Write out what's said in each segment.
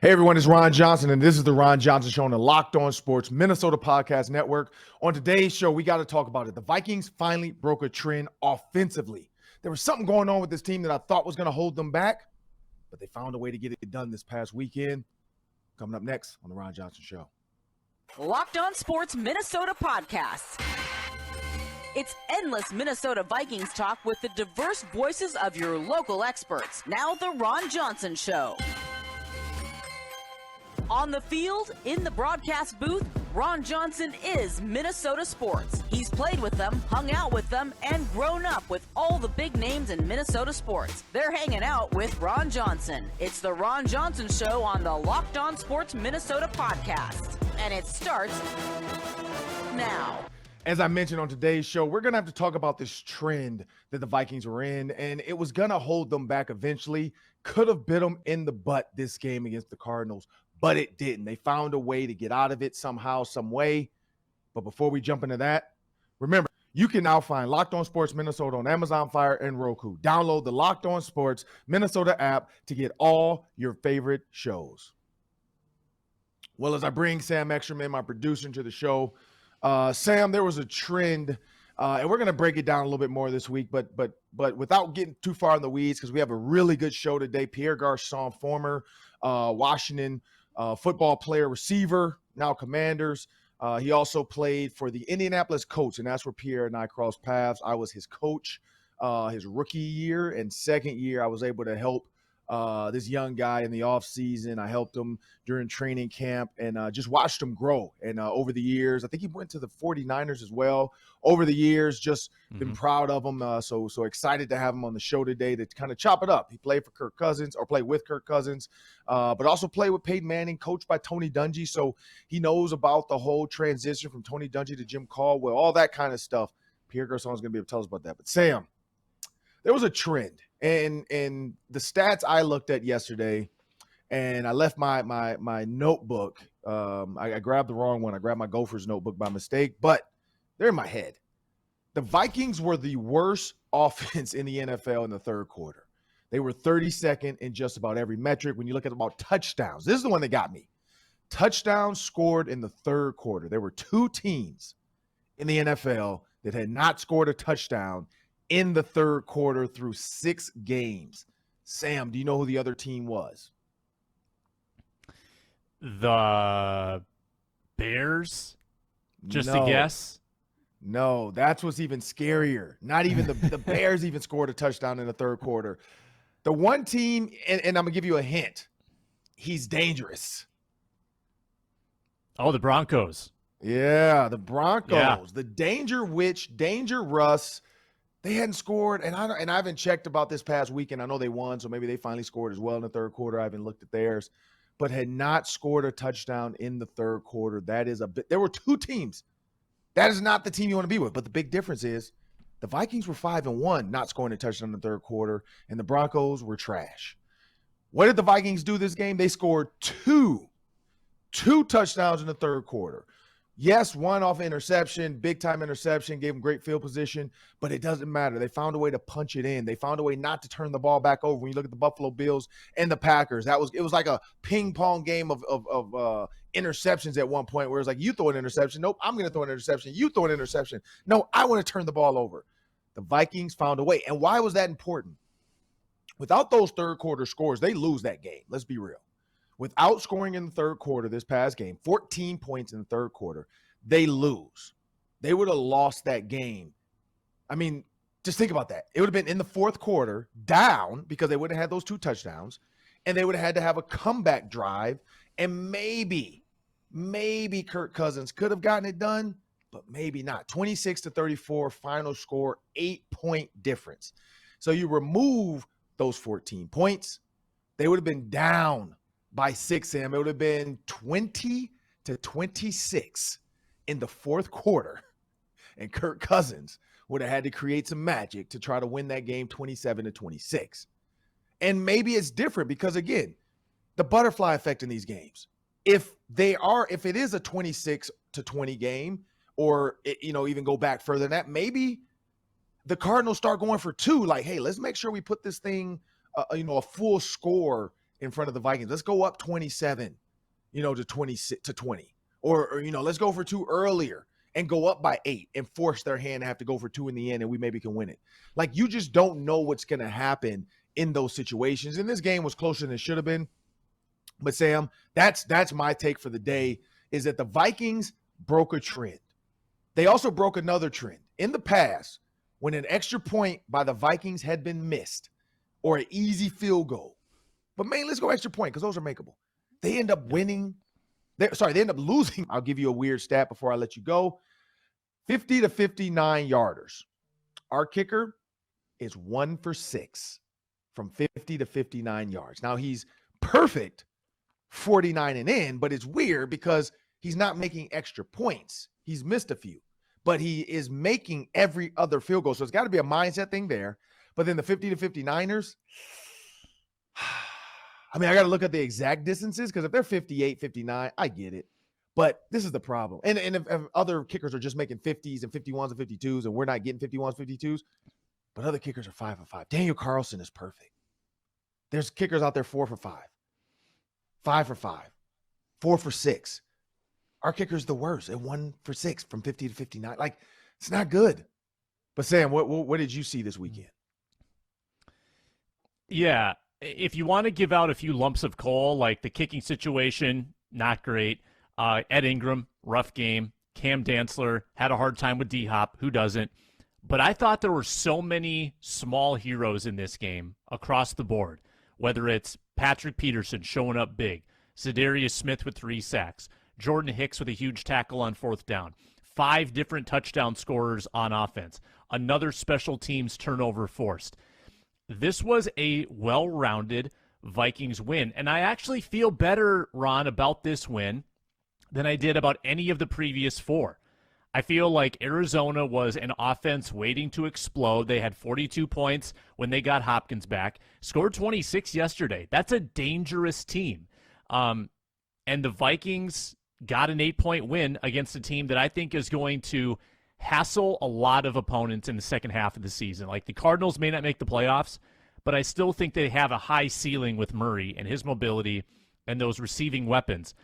Hey everyone, it's Ron Johnson, and this is the Ron Johnson Show on the Locked On Sports Minnesota Podcast Network. On today's show, we got to talk about it. The Vikings finally broke a trend offensively. There was something going on with this team that I thought was going to hold them back, but they found a way to get it done this past weekend. Coming up next on the Ron Johnson Show. Locked On Sports Minnesota Podcast. It's endless Minnesota Vikings talk with the diverse voices of your local experts. Now the Ron Johnson Show. On the field, in the broadcast booth, Ron Johnson is Minnesota sports. He's played with them, hung out with them, and grown up with all the big names in Minnesota sports. They're hanging out with Ron Johnson. It's the Ron Johnson Show on the Locked On Sports Minnesota Podcast. And it starts now. As I mentioned on today's show, we're going to have to talk about this trend that the Vikings were in, and it was going to hold them back eventually. Could have bit them in the butt this game against the Cardinals, but it didn't. They found a way to get out of it somehow, some way. But before we jump into that, remember, you can now find Locked On Sports Minnesota on Amazon Fire and Roku. Download the Locked On Sports Minnesota app to get all your favorite shows. Well, as I bring Sam Extraman, my producer, to the show, Sam, there was a trend, and we're going to break it down a little bit more this week, but without getting too far in the weeds, because we have a really good show today. Pierre Garcon, former Washington football player, receiver, now Commanders. He also played for the Indianapolis Colts, and that's where Pierre and I crossed paths. I was his coach his rookie year, and second year I was able to help this young guy in the offseason. I helped him during training camp and just watched him grow. And over the years, I think he went to the 49ers as well. Over the years, just been proud of him. So excited to have him on the show today to kind of chop it up. He played for Kirk Cousins, or played with Kirk Cousins, but also played with Peyton Manning, coached by Tony Dungy. So he knows about the whole transition from Tony Dungy to Jim Caldwell, all that kind of stuff. Pierre Garcon is going to be able to tell us about that. But Sam, there was a trend. And the stats I looked at yesterday, and I left my notebook. I grabbed the wrong one. I grabbed my Gophers notebook by mistake, but they're in my head. The Vikings were the worst offense in the NFL in the third quarter. They were 32nd in just about every metric. When you look at about touchdowns, this is the one that got me. Touchdowns scored in the third quarter. There were two teams in the NFL that had not scored a touchdown in the third quarter through 6 games. Sam, do you know who the other team was? The Bears? Just a guess? No, that's what's even scarier. Not even the Bears even scored a touchdown in the third quarter. The one team, and I'm going to give you a hint, he's dangerous. Oh, the Broncos. Yeah, the Broncos. Yeah. The Danger Witch, Danger Russ. They hadn't scored, and I haven't checked about this past weekend. I know they won, so maybe they finally scored as well in the third quarter. I haven't looked at theirs, but had not scored a touchdown in the third quarter. That is a bit. There were two teams. That is not the team you want to be with. But the big difference is the Vikings were 5-1, not scoring a touchdown in the third quarter, and the Broncos were trash. What did the Vikings do this game? They scored two touchdowns in the third quarter. Yes, one off interception, big-time interception, gave them great field position, but it doesn't matter. They found a way to punch it in. They found a way not to turn the ball back over. When you look at the Buffalo Bills and the Packers, it was like a ping-pong game of interceptions at one point where it's like, you throw an interception. Nope, I'm going to throw an interception. You throw an interception. No, I want to turn the ball over. The Vikings found a way. And why was that important? Without those third-quarter scores, they lose that game. Let's be real. Without scoring in the third quarter this past game, 14 points in the third quarter, they lose. They would have lost that game. I mean, just think about that. It would have been in the fourth quarter, down, because they would have had those two touchdowns, and they would have had to have a comeback drive, and maybe Kirk Cousins could have gotten it done, but maybe not. 26-34, final score, 8-point difference. So you remove those 14 points, they would have been down by 6, Sam. It would have been 20-26 in the fourth quarter. And Kirk Cousins would have had to create some magic to try to win that game 27-26. And maybe it's different because, again, the butterfly effect in these games. If it is a 26-20 game, or even go back further than that, maybe the Cardinals start going for 2. Like, hey, let's make sure we put this thing, a full score in front of the Vikings. Let's go up 27, to 20. Or let's go for 2 earlier and go up by 8 and force their hand to have to go for 2 in the end, and we maybe can win it. Like, you just don't know what's going to happen in those situations. And this game was closer than it should have been. But Sam, that's my take for the day, is that the Vikings broke a trend. They also broke another trend. In the past, when an extra point by the Vikings had been missed or an easy field goal, but man, let's go extra point because those are makeable. They end up winning. They end up losing. I'll give you a weird stat before I let you go. 50 to 59 yarders. Our kicker is 1 for 6 from 50 to 59 yards. Now, he's perfect 49 and in, but it's weird because he's not making extra points. He's missed a few, but he is making every other field goal. So it's got to be a mindset thing there. But then the 50 to 59ers, I mean, I got to look at the exact distances because if they're 58, 59, I get it. But this is the problem. And if other kickers are just making 50s and 51s and 52s and we're not getting 51s, 52s, but other kickers are 5 for 5. Daniel Carlson is perfect. There's kickers out there 4 for 5, 5 for 5, 4 for 6. Our kicker's the worst at 1 for 6 from 50 to 59. Like, it's not good. But Sam, what did you see this weekend? Yeah, if you want to give out a few lumps of coal, like the kicking situation, not great. Ed Ingram, rough game. Cam Dantzler had a hard time with D-Hop. Who doesn't? But I thought there were so many small heroes in this game across the board, whether it's Patrick Peterson showing up big, za'darius Smith with 3 sacks, Jordan Hicks with a huge tackle on 4th down, 5 different touchdown scorers on offense, another special teams turnover forced. This was a well-rounded Vikings win, and I actually feel better, Ron, about this win than I did about any of the previous 4. I feel like Arizona was an offense waiting to explode. They had 42 points when they got Hopkins back, scored 26 yesterday. That's a dangerous team. And the Vikings got an 8-point win against a team that I think is going to hassle a lot of opponents in the second half of the season. Like, the Cardinals may not make the playoffs, but I still think they have a high ceiling with Murray and his mobility and those receiving weapons.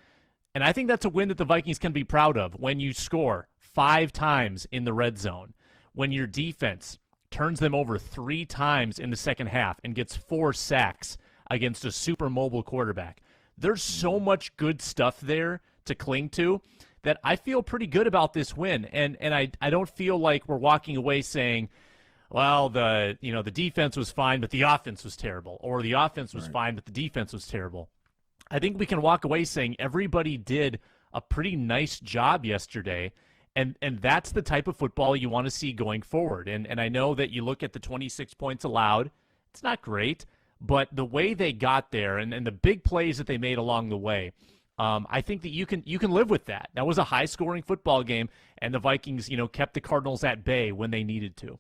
And I think that's a win that the Vikings can be proud of when you score 5 times in the red zone, when your defense turns them over 3 times in the second half and gets 4 sacks against a super mobile quarterback. There's so much good stuff there to cling to that I feel pretty good about this win. And I don't feel like we're walking away saying, well, the defense was fine, but the offense was terrible, or the offense was fine, but the defense was terrible. I think we can walk away saying everybody did a pretty nice job yesterday, and that's the type of football you want to see going forward. And I know that you look at the 26 points allowed, it's not great, but the way they got there and the big plays that they made along the way, I think that you can live with that. That was a high-scoring football game, and the Vikings, kept the Cardinals at bay when they needed to.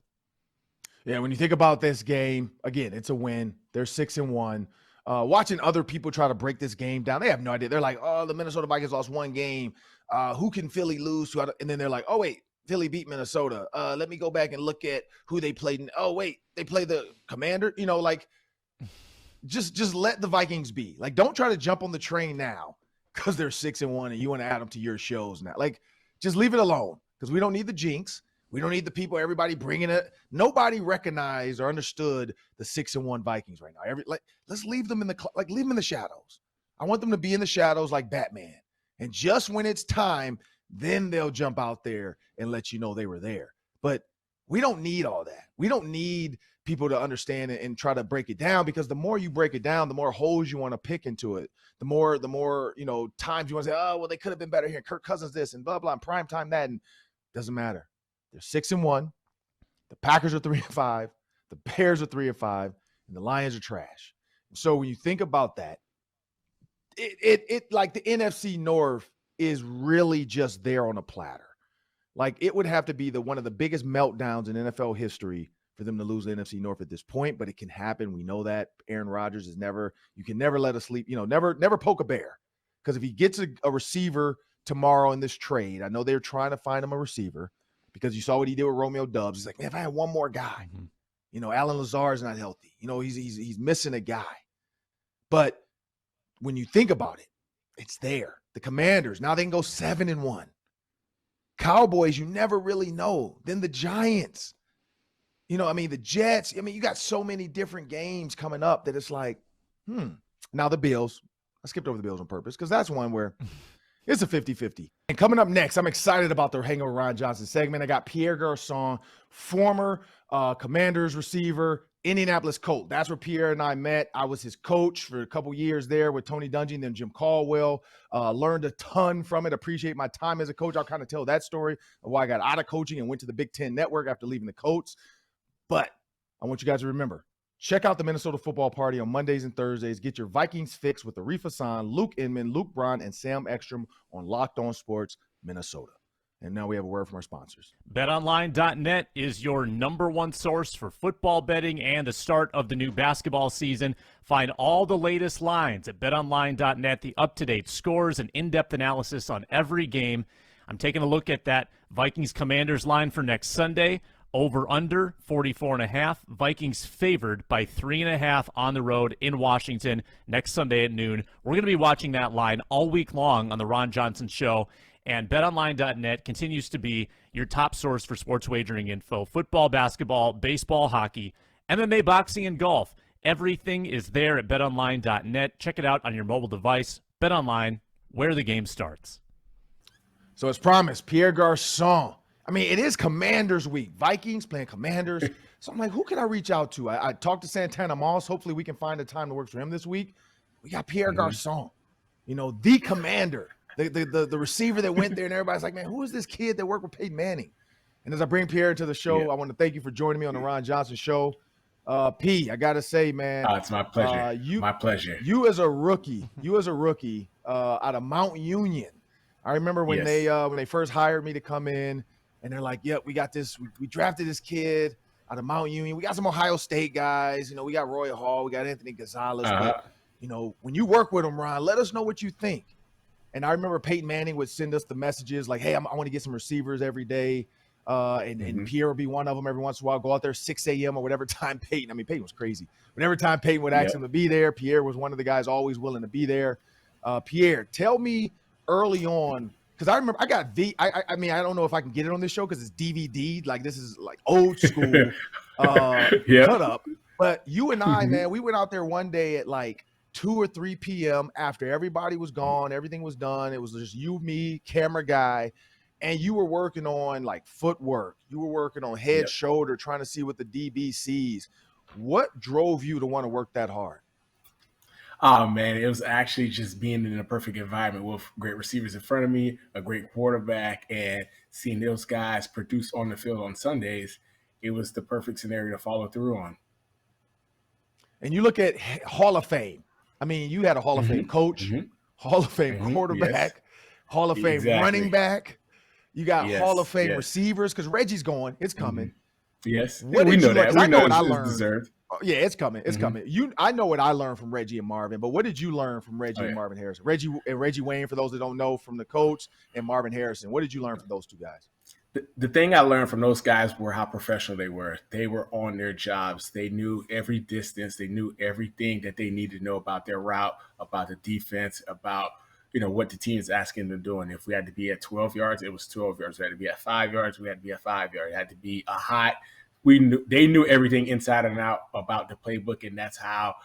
Yeah, when you think about this game, again, it's a win. They're 6-1. Watching other people try to break this game down, they have no idea. They're like, oh, the Minnesota Vikings lost 1 game. Who can Philly lose to? And then they're like, oh, wait, Philly beat Minnesota. Let me go back and look at who they played. Oh, wait, they played the Commander. Just let the Vikings be. Like, don't try to jump on the train now because they're 6-1 and you want to add them to your shows now. Like, just leave it alone because we don't need the jinx. We don't need the people, everybody bringing it. Nobody recognized or understood the 6-1 Vikings right now. Let's leave them leave them in the shadows. I want them to be in the shadows like Batman. And just when it's time, then they'll jump out there and let you know they were there. But we don't need all that. We don't need people to understand it and try to break it down, because the more you break it down, the more holes you want to pick into it. The more, times you want to say, oh, well, they could have been better here. Kirk Cousins this and blah, blah, and prime time that. And it doesn't matter. They're 6-1. The Packers are 3-5. The Bears are 3-5. And the Lions are trash. So when you think about that, it like the NFC North is really just there on a platter. Like, it would have to be one of the biggest meltdowns in NFL history for them to lose the NFC North at this point, but it can happen. We know that. Aaron Rodgers you can never let us sleep, never poke a bear. Because if he gets a receiver tomorrow in this trade, I know they're trying to find him a receiver, because you saw what he did with Romeo Doubs. He's like, man, if I had one more guy, Alan Lazard's not healthy. He's missing a guy. But when you think about it, it's there. The Commanders, now they can go 7-1. Cowboys, you never really know. Then the Giants, the Jets. You got so many different games coming up that it's like, Now the Bills. I skipped over the Bills on purpose because that's one where it's a 50-50. And coming up next, I'm excited about the Hanging with Ron Johnson segment. I got Pierre Garcon, former Commanders receiver, Indianapolis Colt. That's where Pierre and I met. I was his coach for a couple years there with Tony Dungy and then Jim Caldwell. Learned a ton from it. Appreciate my time as a coach. I'll kind of tell that story of why I got out of coaching and went to the Big Ten Network after leaving the Colts. But I want you guys to remember, check out the Minnesota Football Party on Mondays and Thursdays. Get your Vikings fix with Arif Hassan, Luke Inman, Luke Braun, and Sam Ekstrom on Locked On Sports Minnesota. And now we have a word from our sponsors. BetOnline.net is your number one source for football betting and the start of the new basketball season. Find all the latest lines at BetOnline.net, the up-to-date scores and in-depth analysis on every game. I'm taking a look at that Vikings-Commanders line for next Sunday. Over under 44.5. Vikings favored by 3.5 on the road in Washington next Sunday at noon. We're going to be watching that line all week long on the Ron Johnson Show. And BetOnline.net continues to be your top source for sports wagering info. Football, basketball, baseball, hockey, MMA, boxing, and golf. Everything is there at BetOnline.net. Check it out on your mobile device. BetOnline, where the game starts. So as promised, Pierre Garcon. It is Commanders week. Vikings playing Commanders. So I'm like, who can I reach out to? I talked to Santana Moss. Hopefully we can find a time that works for him this week. We got Pierre Garcon, the commander, the receiver that went there, and everybody's like, man, who is this kid that worked with Peyton Manning? And as I bring Pierre to the show, I want to thank you for joining me on the Ron Johnson Show. P, I got to say, man. It's my pleasure. My pleasure. You as a rookie out of Mount Union. I remember when they first hired me to come in. And they're like, yep, we got this. We drafted this kid out of Mount Union. We got some Ohio State guys. We got Roy Hall. We got Anthony Gonzalez. But, when you work with them, Ron, let us know what you think. And I remember Peyton Manning would send us the messages like, hey, I want to get some receivers every day. And Pierre would be one of them every once in a while. Go out there 6 a.m. or whatever time Peyton. Peyton was crazy. Whenever time Peyton would ask him to be there, Pierre was one of the guys always willing to be there. Pierre, tell me early on, because I remember I got I don't know if I can get it on this show because it's DVD. Like, this is like old school cut up. But you and I, man, we went out there one day at like 2 or 3 p.m. after everybody was gone. Everything was done. It was just you, me, camera guy. And you were working on like footwork. You were working on head, shoulder, trying to see what the DB sees. What drove you to want to work that hard? Oh, man, it was actually just being in a perfect environment with great receivers in front of me, a great quarterback, and seeing those guys produce on the field on Sundays. It was the perfect scenario to follow through on. And you look at Hall of Fame. You had a Hall of Fame coach, Hall of Fame quarterback, Hall of Fame running back. You got Hall of Fame receivers because Reggie's going. It's coming. Yes. What we did know you that. learn? I know what I it's learned. Deserved. Oh, yeah, it's coming. It's coming. I know what I learned from Reggie and Marvin, but what did you learn from Reggie and Marvin Harrison? Reggie Wayne, for those that don't know, from the coach, and Marvin Harrison. What did you learn from those two guys? The thing I learned from those guys were how professional they were. They were on their jobs. They knew every distance. They knew everything that they needed to know about their route, about the defense, about what the team is asking them to do. And if we had to be at 12 yards, it was 12 yards. We had to be at 5 yards. We had to be at 5 yards. It had to be a hot. They knew everything inside and out about the playbook, and that's how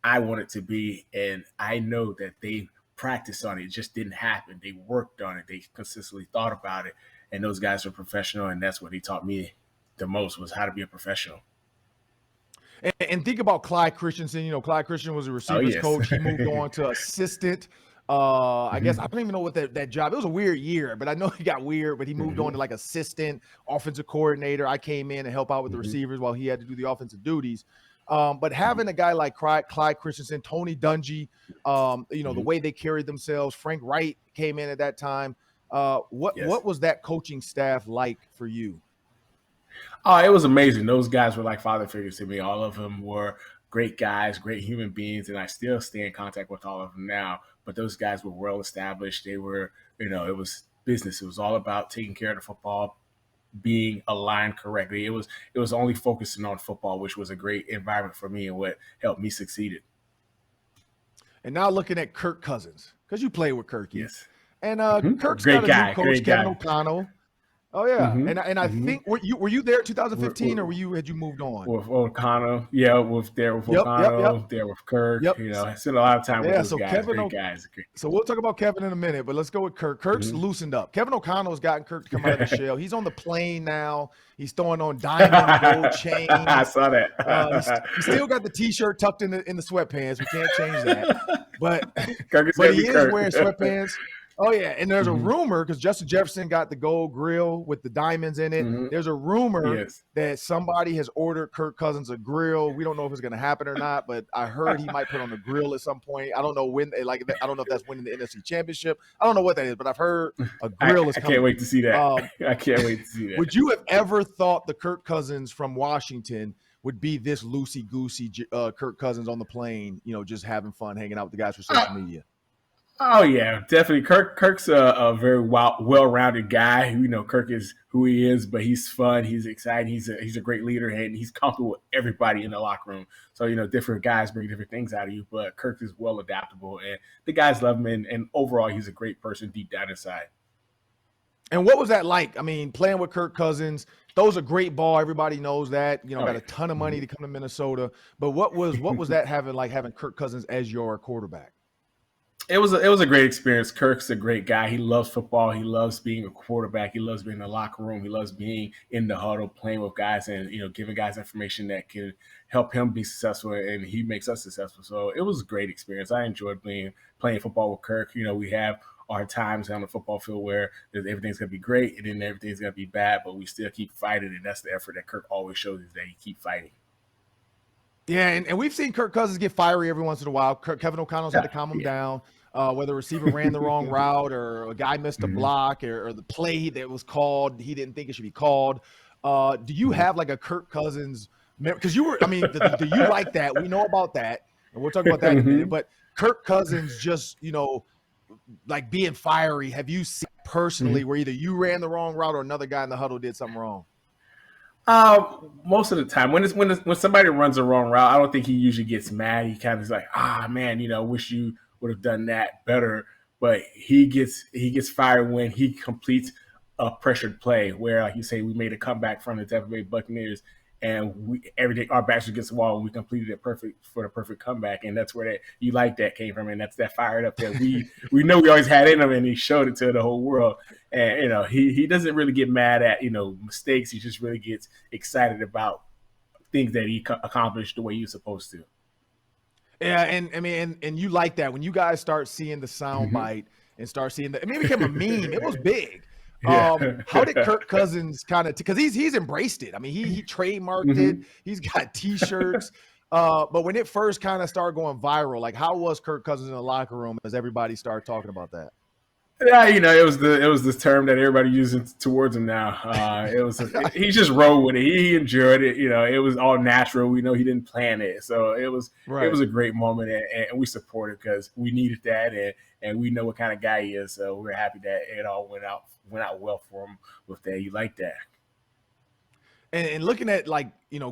I want it to be. And I know that they practiced on it. It just didn't happen. They worked on it. They consistently thought about it. And those guys were professional, and that's what he taught me the most, was how to be a professional. And think about Clyde Christensen. Clyde Christensen was a receivers coach. He moved on to assistant. I guess I don't even know what that job. It was a weird year, but I know he got weird. But he moved on to like assistant, offensive coordinator. I came in and help out with the receivers while he had to do the offensive duties. But having a guy like Clyde Christensen, Tony Dungy, the way they carried themselves. Frank Wright came in at that time. What was that coaching staff like for you? Oh, it was amazing. Those guys were like father figures to me. All of them were great guys, great human beings, and I still stay in contact with all of them now. But those guys were well established. They were, it was business. It was all about taking care of the football, being aligned correctly. It was only focusing on football, which was a great environment for me and what helped me succeed. and now looking at Kirk Cousins, because you play with Kirky. Yes. And Kirk's Great got a guy, new coach, great Kevin guy. O'Connell. Oh yeah, and I think were you there 2015 or had you moved on? With O'Connell, yeah, with Yep. O'Connell, there with Kirk. Yep. You know, I spent a lot of time with those so guys. Kevin Great guys. So we'll talk about Kevin in a minute, but let's go with Kirk. Kirk's loosened up. Kevin O'Connell's gotten Kirk to come out of the shell. He's on the plane now. He's throwing on diamond gold chains. I saw that. He still got the T-shirt tucked in the sweatpants. We can't change that. But he is wearing sweatpants. Oh, yeah, and there's a rumor, because Justin Jefferson got the gold grill with the diamonds in it. There's a rumor that somebody has ordered Kirk Cousins a grill. We don't know if it's going to happen or not, but I heard he might put on a grill at some point. I don't know when. I don't know if that's winning the NFC Championship. I don't know what that is, but I've heard a grill is coming. I can't wait to see that. I can't wait to see that. Would you have ever thought the Kirk Cousins from Washington would be this loosey-goosey Kirk Cousins on the plane, just having fun, hanging out with the guys for social media? Oh yeah, definitely. Kirk's a very well-rounded guy. Kirk is who he is, but he's fun. He's exciting. He's a great leader, and he's comfortable with everybody in the locker room. So different guys bring different things out of you, but Kirk is well adaptable, and the guys love him. And overall, he's a great person deep down inside. And what was that like? I mean, playing with Kirk Cousins, throws a great ball. Everybody knows that. Got a ton of money to come to Minnesota. But what was that having Kirk Cousins as your quarterback? It was a great experience. Kirk's a great guy. He loves football. He loves being a quarterback. He loves being in the locker room. He loves being in the huddle, playing with guys, and giving guys information that can help him be successful, and he makes us successful. So it was a great experience. I enjoyed playing football with Kirk. We have our times on the football field where everything's going to be great and then everything's going to be bad, but we still keep fighting, and that's the effort that Kirk always shows, is that he keep fighting. Yeah, and we've seen Kirk Cousins get fiery every once in a while. Kevin O'Connell's had to calm him down. Whether a receiver ran the wrong route or a guy missed a block or the play that was called, he didn't think it should be called. Do you have like a Kirk Cousins? Because do you like that? We know about that, and we'll talk about that in a minute. But Kirk Cousins just, like being fiery. Have you seen personally where either you ran the wrong route or another guy in the huddle did something wrong? Most of the time, when somebody runs the wrong route, I don't think he usually gets mad. He kind of is like, man, wish you would have done that better. But he gets fired when he completes a pressured play where, like you say, we made a comeback from the Tampa Bay Buccaneers, and our backs against the wall, and we completed it for the perfect comeback, and that's where that came from, and that's that fired up that we know we always had in him, and he showed it to the whole world. And he doesn't really get mad at mistakes. He just really gets excited about things that he accomplished the way he was supposed to. Yeah, and I mean, and you like that when you guys start seeing the sound bite and start seeing it became a meme. It was big. Yeah. How did Kirk Cousins because he's embraced it. I mean, he trademarked it. He's got T-shirts. But when it first kind of started going viral, like how was Kirk Cousins in the locker room as everybody started talking about that? Yeah, it was this term that everybody using towards him now. He just rolled with it. He enjoyed it. It was all natural. We know he didn't plan it, so it was a great moment, and we support it because we needed that, and we know what kind of guy he is. So we're happy that it all went out well for him with that. You like that. And looking at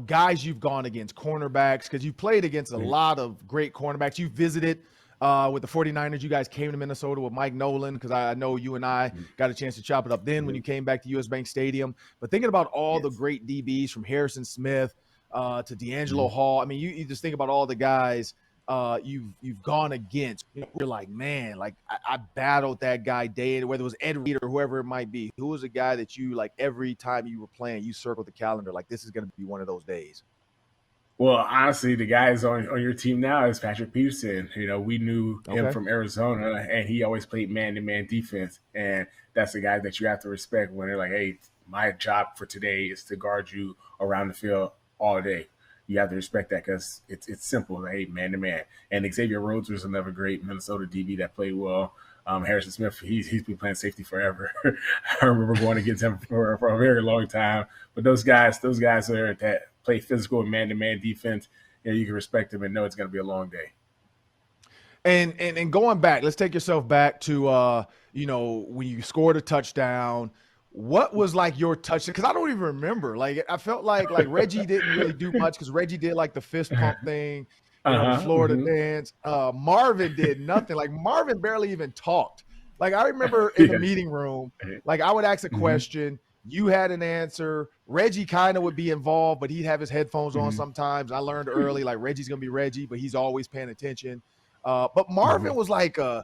guys you've gone against, cornerbacks, because you played against a lot of great cornerbacks. You visited with the 49ers. You guys came to Minnesota with Mike Nolan, because I know you and I got a chance to chop it up then when you came back to US Bank Stadium. But thinking about all the great DBs from Harrison Smith to D'Angelo Hall, I mean, you just think about all the guys you've gone against. You're like, man, like I battled that guy day, whether it was Ed Reed or whoever it might be. Who was a guy that you, like, every time you were playing, you circled the calendar, like this is going to be one of those days? Well, honestly, the guys on your team now is Patrick Peterson. We knew him from Arizona, and he always played man-to-man defense. And that's the guy that you have to respect when they're like, hey, my job for today is to guard you around the field all day. You have to respect that because it's simple. Like, hey, man-to-man. And Xavier Rhodes was another great Minnesota DB that played well. Harrison Smith, he's been playing safety forever. I remember going against him for a very long time. But those guys are that play physical and man-to-man defense. You can respect them and know it's going to be a long day. And going back, let's take yourself back to when you scored a touchdown. What was like your touchdown? Because I don't even remember. Like I felt like Reggie didn't really do much because Reggie did like the fist pump thing. the Florida Mm-hmm. dance. Marvin did nothing. Like Marvin barely even talked. Like I remember in the meeting room, like I would ask a question, you had an answer. Reggie kind of would be involved, but he'd have his headphones on sometimes. I learned early, like Reggie's gonna be Reggie, but he's always paying attention. But Marvin was like, I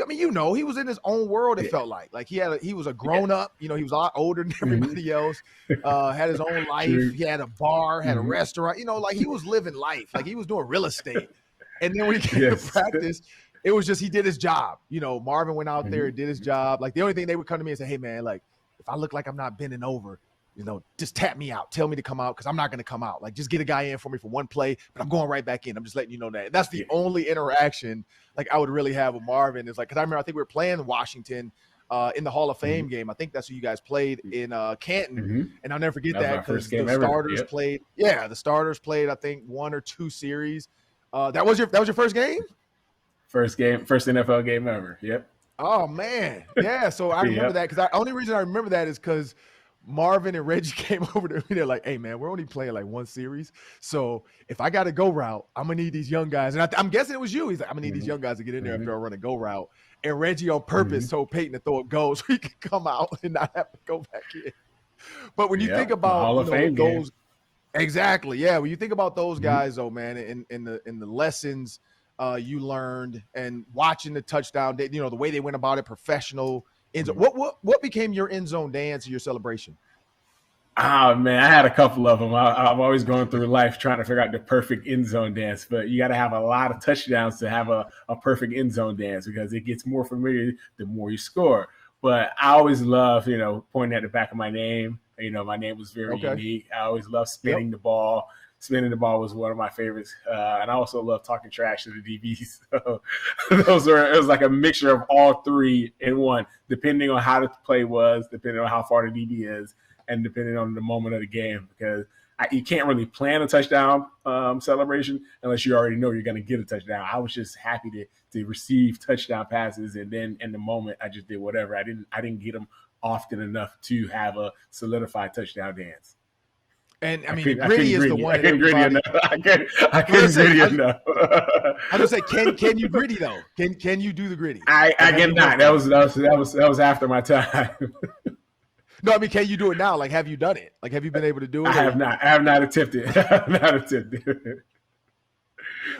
mean, he was in his own world. It felt like he was a grown up. He was a lot older than everybody else. Had his own life. True. He had a bar, had a restaurant. Like he was living life. Like he was doing real estate. And then when he came to practice, it was just he did his job. Marvin went out there and did his job. Like the only thing they would come to me and say, "Hey man, like if I look like I'm not bending over, just tap me out. Tell me to come out because I'm not going to come out. Like just get a guy in for me for one play, but I'm going right back in. I'm just letting you know that." That's the only interaction like I would really have with Marvin. Is like because I remember I think we were playing Washington in the Hall of Fame game. I think that's who you guys played in Canton, and I'll never forget that because the starters played. Yeah, the starters played I think 1 or 2 series. That was your first game. First NFL game ever. Yep. Oh man, yeah. So I remember that because the only reason I remember that is because Marvin and Reggie came over to me. They're like, "Hey man, we're only playing like 1 series, so if I got to go route, I'm gonna need these young guys." And I'm guessing it was you. He's like, "I'm gonna need these young guys to get in there after I run a go route." And Reggie on purpose told Peyton to throw a go so he could come out and not have to go back in. But when you think about Hall of Fame those, exactly, yeah. When you think about those guys, though, man, in the lessons you learned and watching the touchdown, the way they went about it, professional. What became your end zone dance or your celebration? Oh man, I had a couple of them. I'm always going through life trying to figure out the perfect end zone dance, but you got to have a lot of touchdowns to have a perfect end zone dance because it gets more familiar the more you score. But I always love, pointing at the back of my name. My name was very unique. I always love spinning the ball. Spinning the ball was one of my favorites. And I also love talking trash to the DBs. So it was like a mixture of all 3 in one, depending on how the play was, depending on how far the DB is, and depending on the moment of the game. Because you can't really plan a touchdown celebration unless you already know you're going to get a touchdown. I was just happy to receive touchdown passes. And then in the moment, I just did whatever. I didn't get them often enough to have a solidified touchdown dance. And I mean, gritty is the one. I couldn't gritty enough. I couldn't gritty enough. I was gonna say, can you gritty though? Can you do the gritty? I cannot. That was after my time. No, I mean, can you do it now? Like, have you done it? Like, have you been able to do it? I have not attempted.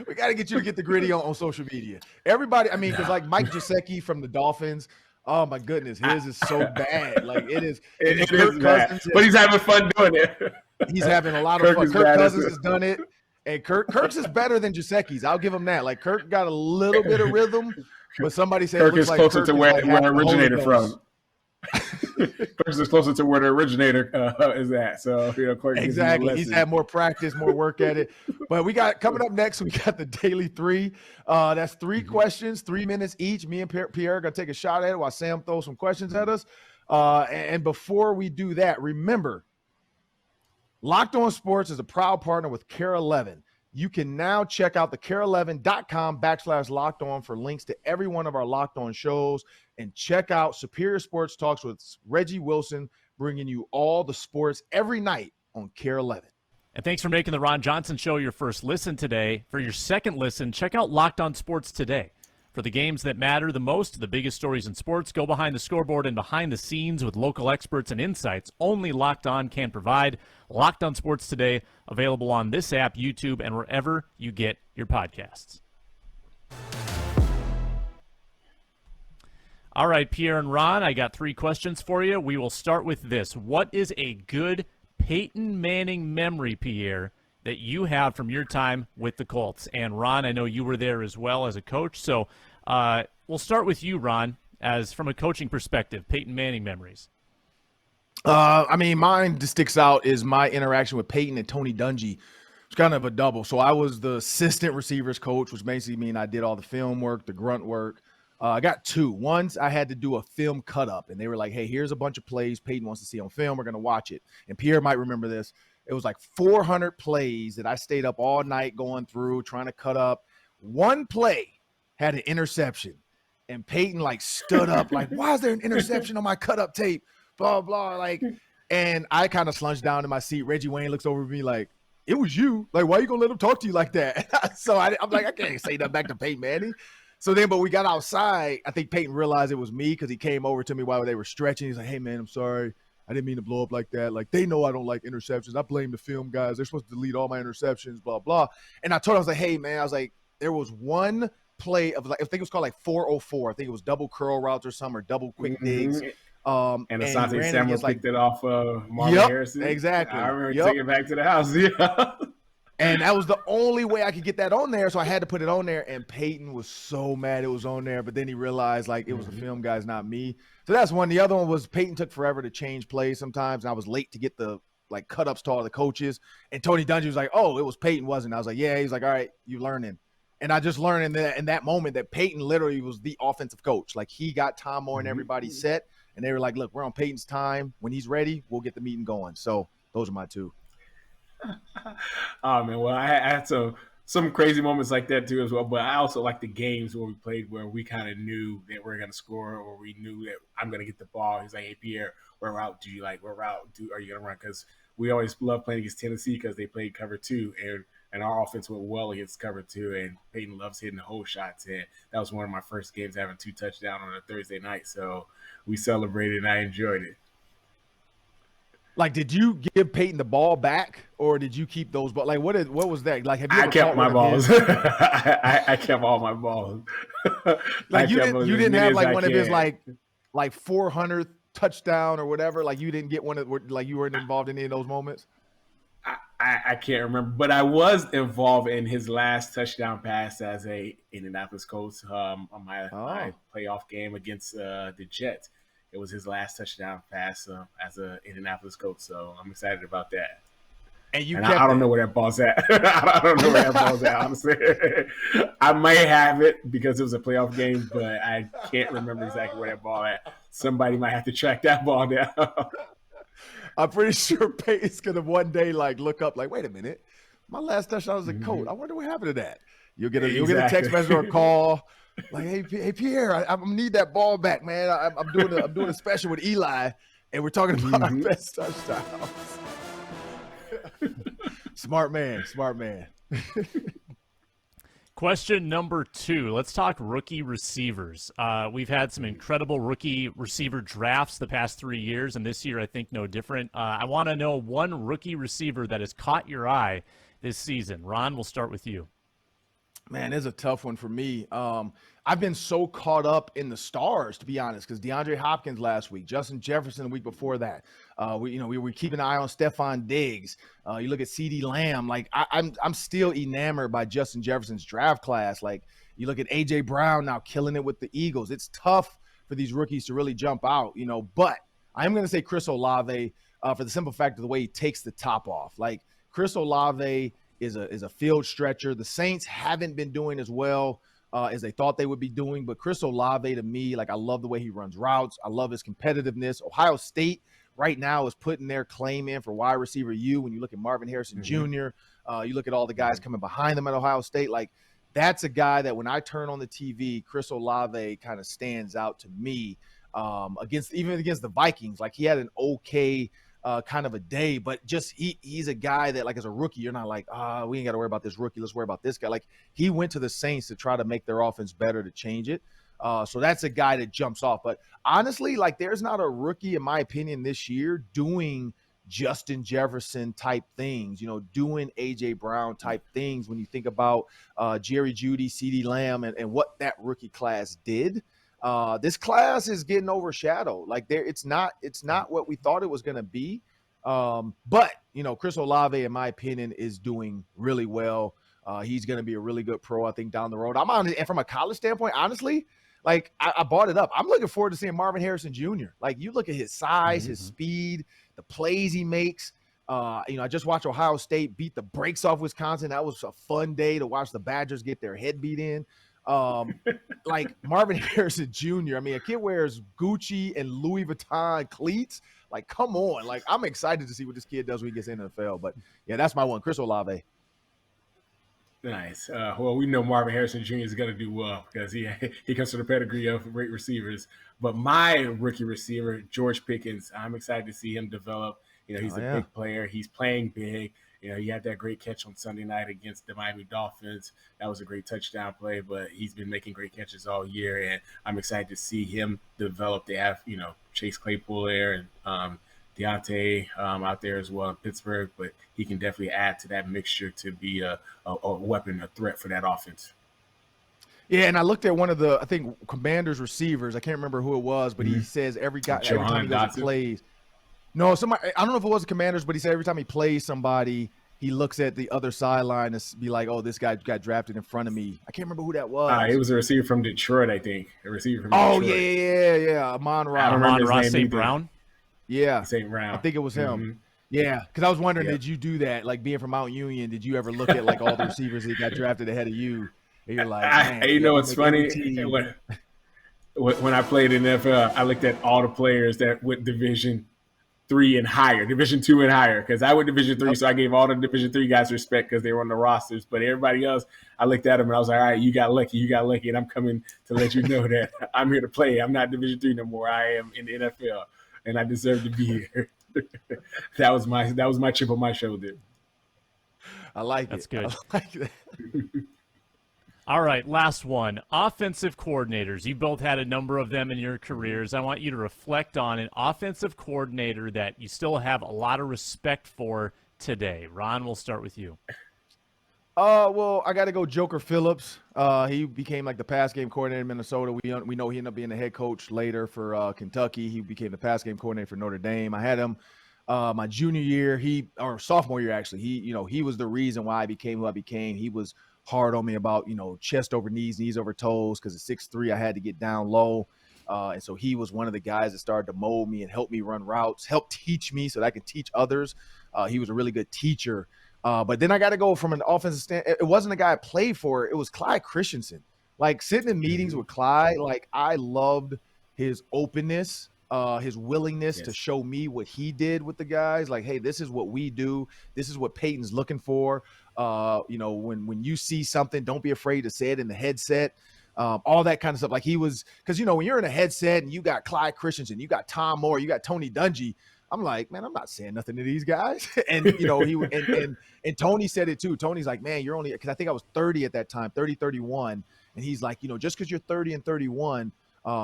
We got to get you to get the gritty on social media. Everybody, I mean, because like Mike Gesicki from the Dolphins. Oh my goodness, his is so bad. Like it is. It is bad. But he's having fun doing it. He's having a lot of fun. Kirk Cousins has done it, and Kirk's is better than Gesicki's. I'll give him that. Like Kirk got a little bit of rhythm, but somebody said Kirk is closer to where it originated from. Kirk is closer to where the originator is at. So Kirk exactly. He's had more practice, more work at it. But we got coming up next. We got the Daily 3. That's 3 questions, 3 minutes each. Me and Pierre are gonna take a shot at it while Sam throws some questions at us. And before we do that, remember, Locked On Sports is a proud partner with Care 11. You can now check out the care11.com/locked on for links to every one of our Locked On shows, and check out Superior Sports Talks with Reggie Wilson, bringing you all the sports every night on Care 11. And thanks for making the Ron Johnson Show your first listen today. For your second listen, check out Locked On Sports Today. For the games that matter the most, the biggest stories in sports, go behind the scoreboard and behind the scenes with local experts and insights only Locked On can provide. Locked On Sports Today, available on this app, YouTube, and wherever you get your podcasts. All right, Pierre and Ron, I got 3 questions for you. We will start with this. What is a good Peyton Manning memory, Pierre, that you have from your time with the Colts? And Ron, I know you were there as well as a coach. So we'll start with you, Ron, as from a coaching perspective, Peyton Manning memories. I mean, mine just sticks out is my interaction with Peyton and Tony Dungy. It's kind of a double. So I was the assistant receivers coach, which basically means I did all the film work, the grunt work. I got 2. Once I had to do a film cut up, and they were like, hey, here's a bunch of plays Peyton wants to see on film. We're going to watch it. And Pierre might remember this. It was like 400 plays that I stayed up all night going through, trying to cut up. One play had an interception, and Peyton like stood up like, why is there an interception on my cut up tape? Blah, blah, like, and I kind of slunched down in my seat. Reggie Wayne looks over at me like, it was you. Like, why are you gonna let him talk to you like that? So I'm like, I can't say that back to Peyton Manning. So then, but we got outside. I think Peyton realized it was me because he came over to me while they were stretching. He's like, hey, man, I'm sorry. I didn't mean to blow up like that. Like, they know I don't like interceptions. I blame the film guys. They're supposed to delete all my interceptions, blah, blah. And I told him, I was like, hey, man, I was like, there was one play of like, I think it was called like 404. I think it was double curl routes or something, or double quick digs. And Asante Samuel picked it off Marvin Harrison. Exactly. I remember taking it back to the house. Yeah. And that was the only way I could get that on there. So I had to put it on there. And Peyton was so mad it was on there. But then he realized like it was the film guys, not me. So that's one. The other one was Peyton took forever to change plays sometimes. And I was late to get the like cut ups to all the coaches. And Tony Dungy was like, oh, it was Peyton, wasn't it? I was like, yeah. He's like, all right, you learning. And I just learned in that moment that Peyton literally was the offensive coach. Like he got Tom Moore and everybody set. And they were like, look, we're on Peyton's time. When he's ready, we'll get the meeting going. So those are my two. Oh man, well I had some crazy moments like that too as well, but I also like the games where we played where we kind of knew that we are going to score, or we knew that I'm going to get the ball. He's like, hey Pierre, what route do you like? What route are you going to run? Because we always love playing against Tennessee because they played cover 2 and our offense went well against cover 2, and Peyton loves hitting the hole shots. And that was one of my first games having 2 touchdowns on a Thursday night, so we celebrated and I enjoyed it. Like, did you give Peyton the ball back, or did you keep those balls? Like, what was that? Like, have you ever I kept my balls. I kept all my balls. Like, you didn't have like one of his like 400th touchdown or whatever. Like, you didn't get one of like you weren't involved in any of those moments. I can't remember, but I was involved in his last touchdown pass as a Indianapolis Colts on my playoff game against the Jets. It was his last touchdown pass as an Indianapolis Colts, so I'm excited about that. And I don't know where that ball's at. I don't know where that ball's at, honestly. I might have it because it was a playoff game, but I can't remember exactly where that ball at. Somebody might have to track that ball down. I'm pretty sure Peyton's gonna one day like look up, like, wait a minute, my last touchdown was a Colt. I wonder what happened to that. You'll get a text message or a call. Like, hey Pierre, I need that ball back, man. I'm doing a special with Eli, and we're talking about our best touchdowns. Smart man. Question number 2. Let's talk rookie receivers. We've had some incredible rookie receiver drafts the past 3 years, and this year I think no different. I want to know one rookie receiver that has caught your eye this season. Ron, we'll start with you. Man, it's a tough one for me. I've been so caught up in the stars, to be honest, because DeAndre Hopkins last week, Justin Jefferson the week before that. We were keeping an eye on Stephon Diggs. You look at CeeDee Lamb. Like I'm still enamored by Justin Jefferson's draft class. Like you look at AJ Brown now killing it with the Eagles. It's tough for these rookies to really jump out, But I'm going to say Chris Olave for the simple fact of the way he takes the top off. Like Chris Olave is a field stretcher. The Saints haven't been doing as well as they thought they would be doing, but Chris Olave, to me, like I love the way he runs routes. I love his competitiveness. Ohio State right now is putting their claim in for wide receiver U. When you look at Marvin Harrison Jr., you look at all the guys coming behind them at Ohio State. Like that's a guy that when I turn on the TV, Chris Olave kind of stands out to me against the Vikings. Like he had an okay kind of a day, but just he's a guy that like as a rookie, you're not like, we ain't got to worry about this rookie. Let's worry about this guy. Like he went to the Saints to try to make their offense better to change it. So that's a guy that jumps off. But honestly, like there's not a rookie, in my opinion, this year doing Justin Jefferson type things, doing AJ Brown type things when you think about Jerry Jeudy, CeeDee Lamb, and what that rookie class did. This class is getting overshadowed. Like it's not what we thought it was going to be. But Chris Olave, in my opinion, is doing really well. He's going to be a really good pro, I think, down the road. And from a college standpoint, honestly, like I bought it up. I'm looking forward to seeing Marvin Harrison Jr. Like you look at his size, his speed, the plays he makes. I just watched Ohio State beat the brakes off Wisconsin. That was a fun day to watch the Badgers get their head beat in. Like Marvin Harrison Jr. I mean, a kid wears Gucci and Louis Vuitton cleats. Like, come on. Like, I'm excited to see what this kid does when he gets in the NFL. But yeah, that's my one, Chris Olave. Nice. Well, we know Marvin Harrison Jr. is going to do well because he comes from the pedigree of great receivers. But my rookie receiver, George Pickens, I'm excited to see him develop. He's a big player. He's playing big. You know, he had that great catch on Sunday night against the Miami Dolphins. That was a great touchdown play, but he's been making great catches all year, and I'm excited to see him develop. They have, you know, Chase Claypool there and Deontay out there as well in Pittsburgh, but he can definitely add to that mixture to be a weapon, a threat for that offense. Yeah, and I looked at one of the, I think, Commanders receivers. I can't remember who it was, but he says every time he goes and plays. No, somebody, I don't know if it was the Commanders, but he said every time he plays somebody, he looks at the other sideline and be like, "Oh, this guy got drafted in front of me." I can't remember who that was. It was a receiver from Detroit, I think. A receiver from Detroit. Oh, yeah. Amon-Ra St. Brown? Yeah. St. Brown. I think it was him. Yeah, because I was wondering, did you do that? Like, being from Mount Union, did you ever look at, like, all the receivers that got drafted ahead of you? And you're like, man, you know what's funny? When I played in the NFL, I looked at all the players that went Division 3 and higher, Division 2 and higher, because I went Division 3, so I gave all the Division 3 guys respect because they were on the rosters. But everybody else, I looked at them and I was like, all right, you got lucky, and I'm coming to let you know that I'm here to play. I'm not Division 3 no more. I am in the NFL, and I deserve to be here. That was my chip on my shoulder. I like it. That's good. I like that. All right, last one. Offensive coordinators. You both had a number of them in your careers. I want you to reflect on an offensive coordinator that you still have a lot of respect for today. Ron, we'll start with you. Well, I got to go Joker Phillips. He became like the pass game coordinator in Minnesota. We know he ended up being the head coach later for Kentucky. He became the pass game coordinator for Notre Dame. I had him my junior year, or sophomore year actually. He was the reason why I became who I became. He was hard on me about, chest over knees, knees over toes, because at 6'3", I had to get down low. And so he was one of the guys that started to mold me and help me run routes, help teach me so that I can teach others. He was a really good teacher. But then I got to go from an offensive stand. It wasn't a guy I played for. It was Clyde Christensen. Like, sitting in meetings with Clyde, like, I loved his openness, his willingness to show me what he did with the guys. Like, hey, this is what we do. This is what Peyton's looking for. When you see something, don't be afraid to say it in the headset. All that kind of stuff. Like, he was, because, when you're in a headset and you got Clyde Christensen, you got Tom Moore, you got Tony Dungy, I'm like, man, I'm not saying nothing to these guys. And, and Tony said it too. Tony's like, man, you're only, because I think I was 30 at that time, 30, 31. And he's like, just because you're 30 and 31,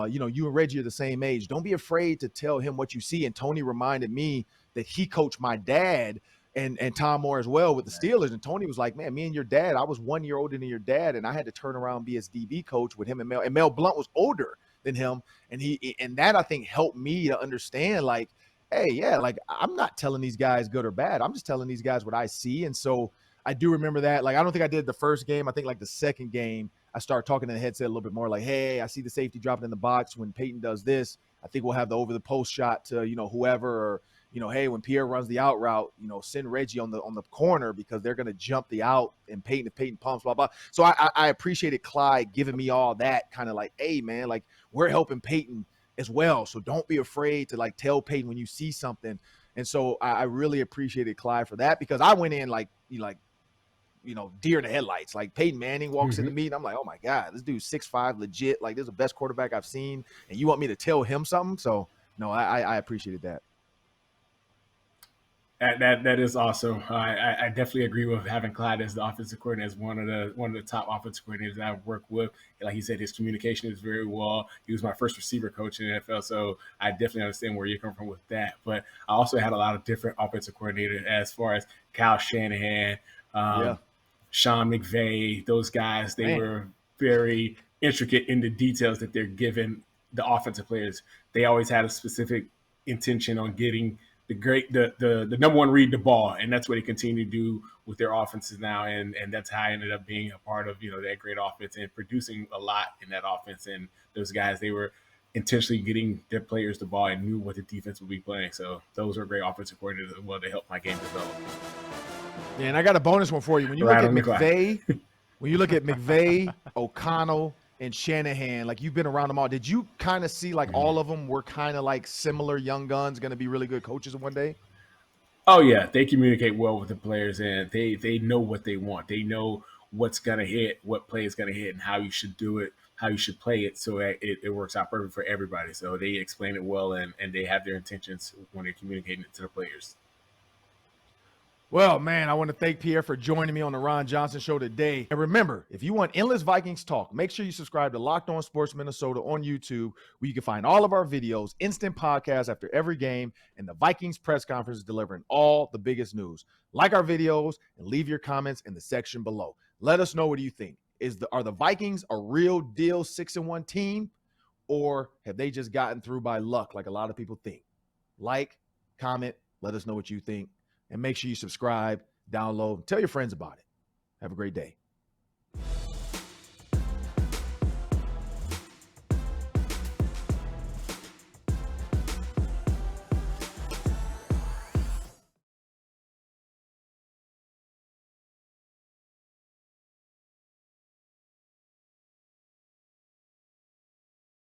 you and Reggie are the same age. Don't be afraid to tell him what you see. And Tony reminded me that he coached my dad and Tom Moore as well with the Steelers. And Tony was like, man, me and your dad, I was 1 year older than your dad, and I had to turn around and be his DB coach with him and Mel. And Mel Blount was older than him. And that, I think, helped me to understand, like, hey, yeah, like, I'm not telling these guys good or bad. I'm just telling these guys what I see. And so I do remember that. Like, I don't think I did the first game. I think, like, the second game, I started talking to the headset a little bit more, like, hey, I see the safety dropping in the box when Peyton does this. I think we'll have the over-the-post shot to, whoever, or, hey, when Pierre runs the out route, send Reggie on the corner because they're going to jump the out, and Peyton, if Peyton pumps, blah, blah. So I appreciated Clyde giving me all that, kind of like, hey, man, like, we're helping Peyton as well. So don't be afraid to, like, tell Peyton when you see something. And so I really appreciated Clyde for that, because I went in like deer in the headlights. Like, Peyton Manning walks in the meeting, I'm like, oh my God, this dude's 6'5", legit. Like, this is the best quarterback I've seen, and you want me to tell him something? So no, I appreciated that. That is awesome. I definitely agree with having Clyde as the offensive coordinator, as one of the top offensive coordinators that I've worked with. Like he said, his communication is very well. He was my first receiver coach in the NFL, so I definitely understand where you're coming from with that. But I also had a lot of different offensive coordinators, as far as Kyle Shanahan, Sean McVay, those guys. They were very intricate in the details that they're giving the offensive players. They always had a specific intention on getting the number one read the ball, and that's what they continue to do with their offenses now, and that's how I ended up being a part of that great offense and producing a lot in that offense. And those guys, they were intentionally getting their players the ball and knew what the defense would be playing. So those are great offensive coordinators as well to help my game develop. Yeah, and I got a bonus one for you. When you look at McVay, O'Connell, and Shanahan, like, you've been around them all. Did you kind of see, like, all of them were kind of like similar young guns, going to be really good coaches one day? Oh yeah, they communicate well with the players, and they know what they want. They know what's going to hit, what play is going to hit, and how you should do it, how you should play it, so it works out perfect for everybody. So they explain it well, and they have their intentions when they're communicating it to the players. Well, man, I want to thank Pierre for joining me on the Ron Johnson Show today. And remember, if you want endless Vikings talk, make sure you subscribe to Locked On Sports Minnesota on YouTube, where you can find all of our videos, instant podcasts after every game, and the Vikings press conference delivering all the biggest news. Like our videos and leave your comments in the section below. Let us know, what do you think? Are the Vikings a real deal 6-1 team, or have they just gotten through by luck like a lot of people think? Like, comment, let us know what you think. And make sure you subscribe, download, tell your friends about it. Have a great day.